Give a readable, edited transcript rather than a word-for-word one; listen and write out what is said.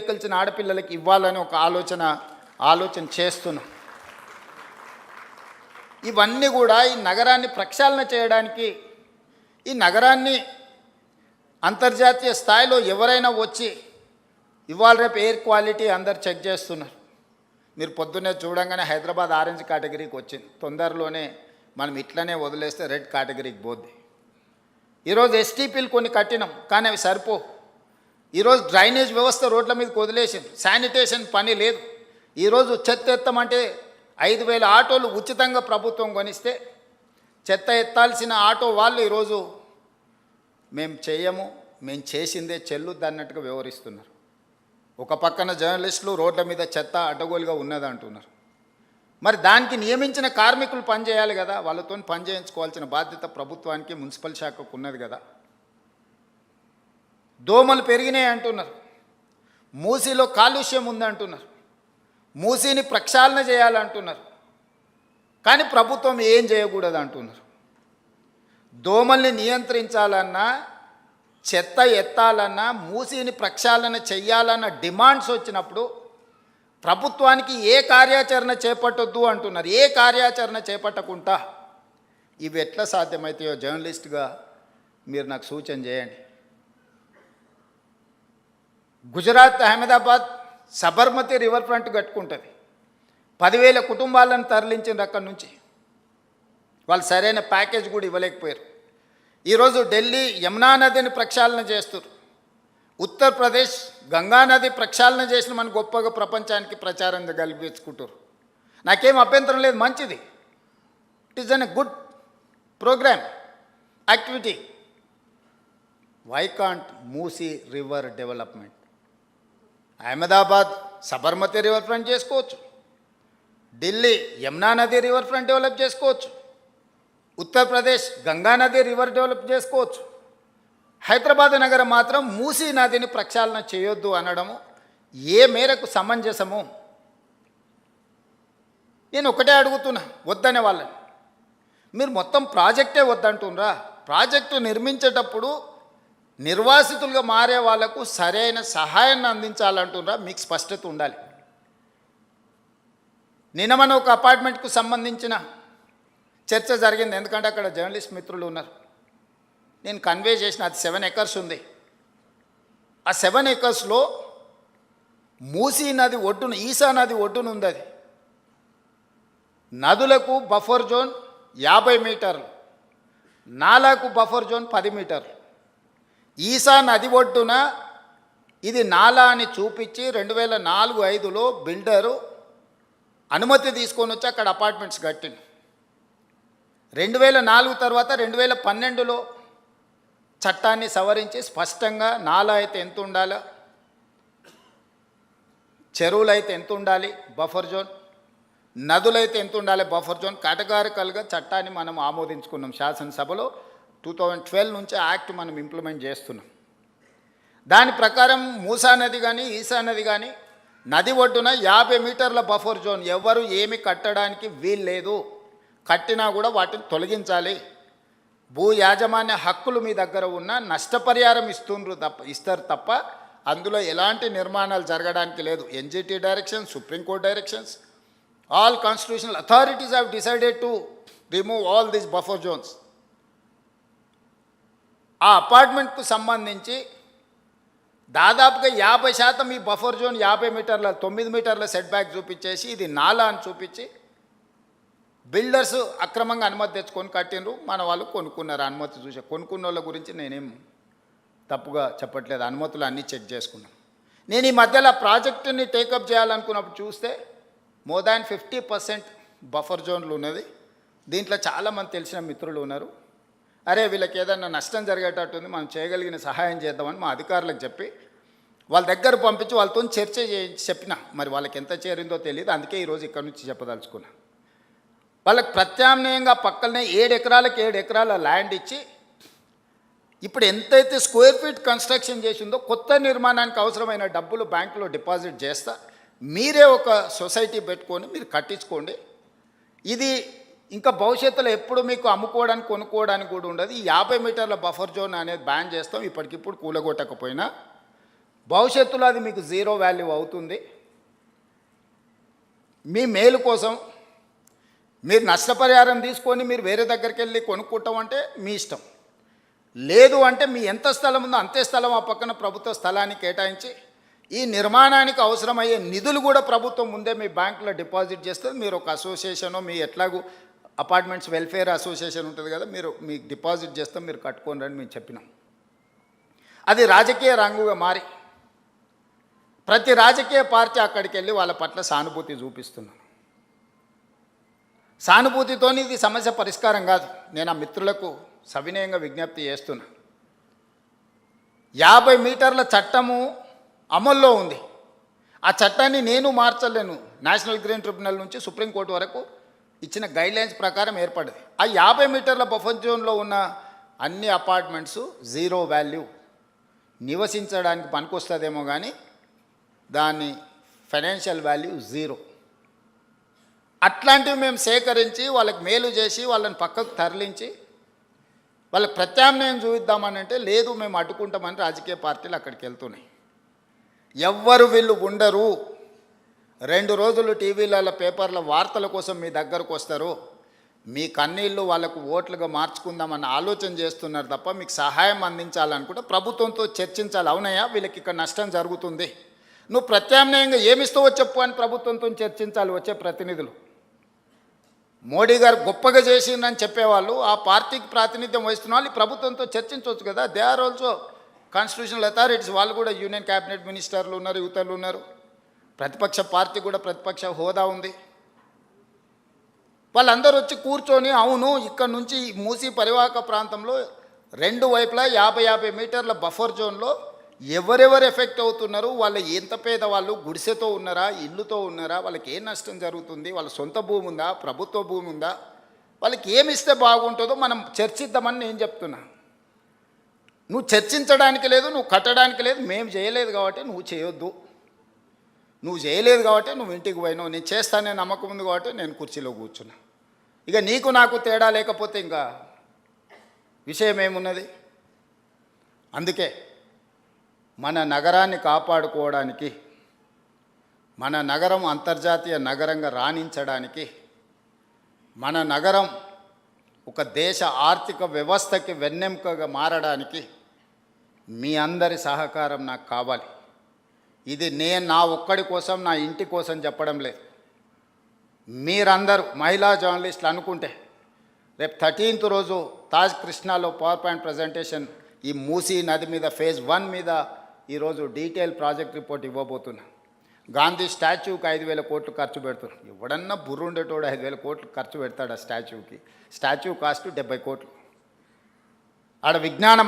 వెహికల్స్ని ఆడపిల్లలకి ఇవ్వాలని ఒక ఆలోచన చేస్తున్నాం. ఇవన్నీ కూడా ఈ నగరాన్ని ప్రక్షాళన చేయడానికి, ఈ నగరాన్ని అంతర్జాతీయ స్థాయిలో ఎవరైనా వచ్చి ఇవాళ రేపు ఎయిర్ క్వాలిటీ అందరు చెక్ చేస్తున్నారు. మీరు పొద్దున్నే చూడంగానే హైదరాబాద్ ఆరెంజ్ కేటగిరీకి వచ్చింది. తొందరలోనే మనం ఇట్లనే వదిలేస్తే రెడ్ కేటగిరీకి పోద్ది. ఈరోజు ఎస్టీపీలు కొన్ని కట్టినాం, కానీ అవి సరిపో. ఈరోజు డ్రైనేజ్ వ్యవస్థ రోడ్ల మీదకి వదిలేసింది, శానిటేషన్ పని లేదు. ఈరోజు చెత్త ఎత్తమంటే 5,000 ఆటోలు ఉచితంగా ప్రభుత్వం కొనిస్తే చెత్త ఎత్తాల్సిన ఆటో వాళ్ళు ఈరోజు మేము చేయము, మేము చేసిందే చెల్లుద్ది అన్నట్టుగా వ్యవహరిస్తున్నారు. ఒక పక్కన జర్నలిస్టులు రోడ్ల మీద చెత్త అడ్డగోలుగా ఉన్నది అంటున్నారు. మరి దానికి నియమించిన కార్మికులు పనిచేయాలి కదా, వాళ్ళతో పని చేయించుకోవాల్సిన బాధ్యత ప్రభుత్వానికి, మున్సిపల్ శాఖకు ఉన్నది కదా. దోమలు పెరిగినాయి అంటున్నారు, మూసీలో కాలుష్యం ఉందంటున్నారు, మూసీని ప్రక్షాళన చేయాలంటున్నారు, కానీ ప్రభుత్వం ఏం చేయకూడదు అంటున్నారు. దోమల్ని నియంత్రించాలన్నా, చెత్త ఎత్తాలన్నా, మూసీని ప్రక్షాళన చెయ్యాలన్న డిమాండ్స్ వచ్చినప్పుడు ప్రభుత్వానికి ఏ కార్యాచరణ చేపట్టొద్దు అంటున్నారు. ఏ కార్యాచరణ చేపట్టకుండా ఇవి ఎట్లా సాధ్యమవుతాయో జర్నలిస్ట్గా మీరు నాకు సూచన చేయండి. గుజరాత్ అహ్మదాబాద్ సబర్మతి రివర్ ఫ్రంట్ కట్టుకుంటుంది. 10,000 కుటుంబాలను తరలించింది అక్కడి నుంచి. వాళ్ళు సరైన ప్యాకేజ్ కూడా ఇవ్వలేకపోయారు. ఈరోజు ఢిల్లీ యమునా నదిని ప్రక్షాళన చేస్తారు. ఉత్తరప్రదేశ్ గంగా నది ప్రక్షాళన చేసిన మన గొప్పగా ప్రపంచానికి ప్రచారం కల్పించుకుంటారు. నాకేం అభ్యంతరం లేదు, మంచిది. It is an a good programme, activity. Why can't Musi river development? Ahmedabad Sabarmati river front చేసుకోవచ్చు, ఢిల్లీ యమునా నది రివర్ ఫ్రంట్ డెవలప్ చేసుకోవచ్చు, ఉత్తరప్రదేశ్ గంగా నది రివర్ డెవలప్ చేసుకోవచ్చు. హైదరాబాద్ నగరం మాత్రం మూసీ నదిని ప్రక్షాళన చేయొద్దు అనడము ఏ మేరకు సమంజసము? నేను ఒకటే అడుగుతున్నా, వద్దనే వాళ్ళని. మీరు మొత్తం ప్రాజెక్టే వద్దంటున్నారా? ప్రాజెక్టు నిర్మించేటప్పుడు నిర్వాసితులుగా మారే వాళ్లకు సరైన సహాయాన్ని అందించాలంటున్నారా? మీకు స్పష్టత ఉండాలి. నిన్న మన ఒక అపార్ట్మెంట్కు సంబంధించిన చర్చ జరిగింది, ఎందుకంటే అక్కడ జర్నలిస్ట్ మిత్రులు ఉన్నారు. నేను కన్వే చేసిన, అది 7 acres ఉంది. ఆ 7 acresలో మూసీ నది ఒడ్డున, ఈసా నది ఒడ్డున ఉంది. అది నదులకు బఫర్ జోన్ 50 మీటర్లు, నాలాకు బఫర్ జోన్ 10 మీటర్లు. ఈసా నది ఒడ్డున ఇది నాలా అని చూపించి 2004-05లో బిల్డరు అనుమతి తీసుకొని వచ్చి అక్కడ అపార్ట్మెంట్స్ కట్టింది. 2004 తర్వాత 2012లో చట్టాన్ని సవరించి స్పష్టంగా నాలా అయితే ఎంత ఉండాలో, చెరువులు అయితే ఎంత ఉండాలి బఫర్ జోన్, నదులైతే ఎంత ఉండాలి బఫర్ జోన్, కేటగారికల్గా చట్టాన్ని మనం ఆమోదించుకున్నాం శాసనసభలో. 2012 నుంచి యాక్ట్ మనం ఇంప్లిమెంట్ చేస్తున్నాం. దాని ప్రకారం మూసా నది కానీ ఈసా నది కానీ నది ఒడ్డున 50 మీటర్ల బఫర్ జోన్, ఎవరు ఏమి కట్టడానికి వీల్లేదు. కట్టినా కూడా వాటిని తొలగించాలి. భూ యాజమాన్య హక్కులు మీ దగ్గర ఉన్న నష్టపరిహారం ఇస్తారు తప్ప అందులో ఎలాంటి నిర్మాణాలు జరగడానికి లేదు. NGT directions, supreme court directions, all constitutional authorities have decided to remove all these buffer zones. ఆ అపార్ట్మెంట్కు సంబంధించి దాదాపుగా 50% ఈ బఫర్ జోన్ 50 మీటర్ల 9 మీటర్ల సెట్ బ్యాక్ చూపించేసి ఇది నాలా అని చూపించి బిల్డర్స్ అక్రమంగా అనుమతి తెచ్చుకొని కట్టినరు. మన వాళ్ళు కొనుక్కున్నారు. అనుమతి చూసే కొనుక్కున్న వాళ్ళ గురించి నేనేం తప్పుగా చెప్పట్లేదు, అనుమతులు అన్నీ చెక్ చేసుకున్నాం. నేను ఈ మధ్యలో ప్రాజెక్టుని టేకప్ చేయాలనుకున్నప్పుడు చూస్తే మోర్ దాన్ 50% బఫర్ జోన్లు ఉన్నది. దీంట్లో చాలామంది తెలిసిన మిత్రులు ఉన్నారు. అరే వీళ్ళకి ఏదన్నా నష్టం జరిగేటట్టుంది, మనం చేయగలిగిన సహాయం చేద్దామని మా అధికారులకు చెప్పి వాళ్ళ దగ్గర పంపించి వాళ్ళతో చర్చ చెప్పిన. మరి వాళ్ళకి ఎంత చేరిందో తెలియదు, అందుకే ఈరోజు ఇక్కడ నుంచి చెప్పదలుచుకున్నా. వాళ్ళకి ప్రత్యామ్నాయంగా పక్కనే 7 ఎకరాలకు 7 ఎకరాల ల్యాండ్ ఇచ్చి ఇప్పుడు ఎంతైతే స్క్వేర్ ఫీట్ కన్స్ట్రక్షన్ చేసిందో కొత్త నిర్మాణానికి అవసరమైన డబ్బులు బ్యాంకులో డిపాజిట్ చేస్తా, మీరే ఒక సొసైటీ పెట్టుకొని మీరు కట్టించుకోండి. ఇది ఇంకా భవిష్యత్తులో ఎప్పుడు మీకు అమ్ముకోవడానికి కొనుక్కోవడానికి కూడా ఉండదు. ఈ 50 మీటర్ల బఫర్ జోన్ అనేది బ్యాన్ చేస్తాం. ఇప్పటికిప్పుడు కూలగొట్టకపోయినా భవిష్యత్తులో అది మీకు జీరో వాల్యూ అవుతుంది. మీ మేలు కోసం మీరు నష్టపరిహారం తీసుకొని మీరు వేరే దగ్గరికి వెళ్ళి కొనుక్కుంటాం అంటే మీ ఇష్టం. లేదు అంటే మీ ఎంత స్థలం ఉందో అంతే స్థలం ఆ పక్కన ప్రభుత్వ స్థలాన్ని కేటాయించి ఈ నిర్మాణానికి అవసరమయ్యే నిధులు కూడా ప్రభుత్వం ముందే మీ బ్యాంకులో డిపాజిట్ చేస్తుంది. మీరు ఒక అసోసియేషను, మీ ఎట్లాగూ అపార్ట్మెంట్స్ వెల్ఫేర్ అసోసియేషన్ ఉంటుంది కదా, మీరు మీకు డిపాజిట్ చేస్తాం, మీరు కట్టుకోండి అని మేము చెప్పినాం. అది రాజకీయ రంగుగా మారి ప్రతి రాజకీయ పార్టీ అక్కడికి వెళ్ళి వాళ్ళ పట్ల సానుభూతి చూపిస్తున్నాను. సానుభూతితోని ఇది సమస్య పరిష్కారం కాదు. నేను ఆ మిత్రులకు సవినయంగా విజ్ఞప్తి చేస్తున్నా. 50 మీటర్ల చట్టము అమల్లో ఉంది. ఆ చట్టాన్ని నేను మార్చలేను. నేషనల్ గ్రీన్ ట్రిబ్యునల్ నుంచి సుప్రీంకోర్టు వరకు ఇచ్చిన గైడ్లైన్స్ ప్రకారం ఏర్పడింది. ఆ 50 మీటర్ల బఫర్ జోన్లో ఉన్న అన్ని అపార్ట్మెంట్స్ జీరో వాల్యూ, నివసించడానికి పనికొస్తుందేమో కానీ దాని ఫైనాన్షియల్ వాల్యూ జీరో. అట్లాంటివి మేము సేకరించి వాళ్ళకి మేలు చేసి వాళ్ళని పక్కకు తరలించి వాళ్ళకి ప్రత్యామ్నాయం చూపిద్దామని అంటే లేదు, మేము అడ్డుకుంటామని రాజకీయ పార్టీలు అక్కడికి వెళ్తున్నాయి. ఎవ్వరు వీళ్ళు ఉండరు. 2 రోజులు టీవీలలో పేపర్ల వార్తల కోసం మీ దగ్గరకు వస్తారు. మీ కన్నీళ్ళు వాళ్ళకు ఓట్లుగా మార్చుకుందామన్న ఆలోచన చేస్తున్నారు తప్ప మీకు సహాయం అందించాలనుకుంటే ప్రభుత్వంతో చర్చించాలి. అవునయ్యా, వీళ్ళకి ఇక్కడ నష్టం జరుగుతుంది, నువ్వు ప్రత్యామ్నాయంగా ఏమిస్తావో చెప్పు అని ప్రభుత్వంతో చర్చించాలి వచ్చే ప్రతినిధులు. మోడీ గారు గొప్పగా చేసిందని చెప్పేవాళ్ళు, ఆ పార్టీకి ప్రాతినిధ్యం వహిస్తున్న వాళ్ళు ప్రభుత్వంతో చర్చించవచ్చు కదా. They are also constitutional authorities. వాళ్ళు కూడా యూనియన్ క్యాబినెట్ మినిస్టర్లు ఉన్నారు, యువతలు ఉన్నారు. ప్రతిపక్ష పార్టీ కూడా ప్రతిపక్ష హోదా ఉంది. వాళ్ళందరూ వచ్చి కూర్చొని అవును ఇక్కడ నుంచి మూసీ పరివాహక ప్రాంతంలో 2 వైపులా 50 మీటర్ల బఫర్ జోన్లో ఎవరెవరు ఎఫెక్ట్ అవుతున్నారు, వాళ్ళు ఎంత పేదవాళ్ళు, గుడిసెతో ఉన్నారా, ఇల్లుతో ఉన్నారా, వాళ్ళకి ఏం నష్టం జరుగుతుంది, వాళ్ళ సొంత భూమి ఉందా, ప్రభుత్వ భూమి ఉందా, వాళ్ళకి ఏమి ఇస్తే బాగుంటుందో మనం చర్చిద్దామని నేను చెప్తున్నా. నువ్వు చర్చించడానికి లేదు, నువ్వు కట్టడానికి లేదు, మేము చేయలేదు కాబట్టి నువ్వు చేయొద్దు. నువ్వు చేయలేదు కాబట్టి నువ్వు ఇంటికి పోయినావు, నేను చేస్తానే నమ్మకం ఉంది కాబట్టి నేను కుర్చీలో కూర్చున్నా. ఇక నీకు నాకు తేడా లేకపోతే ఇంకా విషయం ఏమున్నది? అందుకే మన నగరాన్ని కాపాడుకోవడానికి, మన నగరం అంతర్జాతీయ నగరంగా రాణించడానికి, మన నగరం ఒక దేశ ఆర్థిక వ్యవస్థకి వెన్నెముకగా మారడానికి మీ అందరి సహకారం నాకు కావాలి. ఇది నేను నా ఒక్కడి కోసం, నా ఇంటి కోసం చెప్పడం లేదు. మీరందరూ మహిళా జర్నలిస్టులు అనుకుంటే రేపు 13th రోజు తాజ్ కృష్ణాలో పవర్ పాయింట్ ప్రజెంటేషన్ ఈ మూసీ నది మీద ఫేజ్ 1 మీద ఈరోజు డీటెయిల్ ప్రాజెక్ట్ రిపోర్ట్ ఇవ్వబోతున్నా. గాంధీ స్టాచ్యూకి 5,000 కోట్లు ఖర్చు పెడుతున్నారు. ఎవడన్నా బుర్రుండేటోడు 5,000 కోట్లు ఖర్చు పెడతాడు ఆ స్టాచ్యూకి. స్టాచ్యూ కాస్ట్ 70 కోట్లు. ఆడ విజ్ఞాన